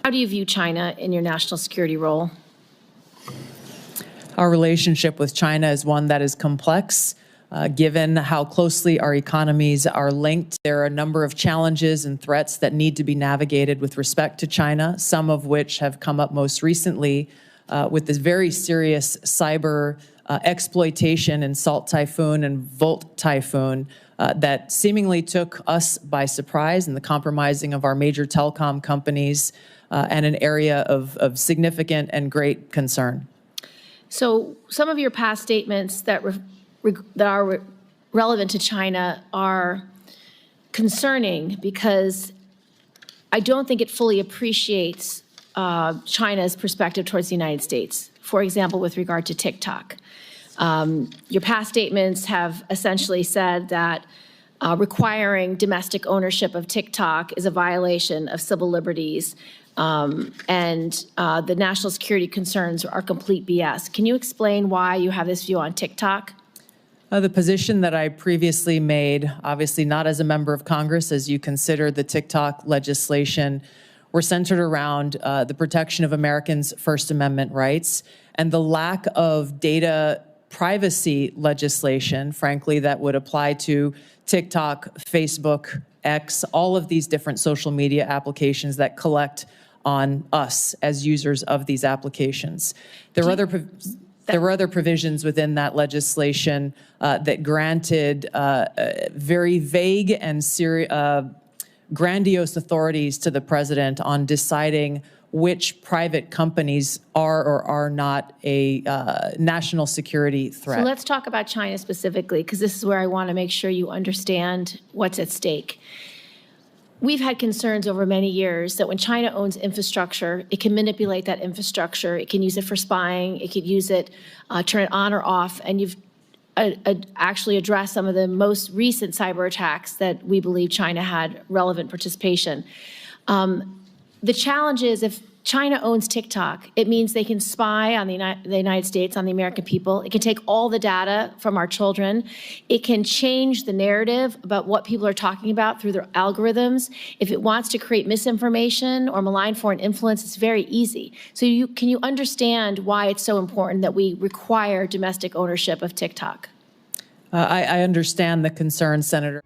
How do you view China in your national security role? Our relationship with China is one that is complex. Given how closely our economies are linked, there are a number of challenges and threats that need to be navigated with respect to China, some of which have come up most recently with this very serious cyber exploitation in Salt Typhoon and Volt Typhoon that seemingly took us by surprise, and the compromising of our major telecom companies and an area of significant and great concern. So some of your past statements that are relevant to China are concerning because I don't think it fully appreciates China's perspective towards the United States. For example, with regard to TikTok. Your past statements have essentially said that requiring domestic ownership of TikTok is a violation of civil liberties, and the national security concerns are complete BS. Can you explain why you have this view on TikTok? The position that I previously made, obviously not as a member of Congress, as you consider the TikTok legislation, were centered around the protection of Americans' First Amendment rights and the lack of data privacy legislation, frankly, that would apply to TikTok, Facebook, X, all of these different social media applications that collect on us as users of these applications. There were other provisions within that legislation that granted very vague and grandiose authorities to the president on deciding which private companies are or are not a national security threat. So let's talk about China specifically, because this is where I want to make sure you understand what's at stake. We've had concerns over many years that when China owns infrastructure, it can manipulate that infrastructure. It can use it for spying. It could use it, turn it on or off. And you've actually addressed some of the most recent cyber attacks that we believe China had relevant participation. The challenge is if China owns TikTok, it means they can spy on the United States, on the American people. It can take all the data from our children. It can change the narrative about what people are talking about through their algorithms. If it wants to create misinformation or malign foreign influence, it's very easy. So can you understand why it's so important that we require domestic ownership of TikTok? I understand the concern, Senator.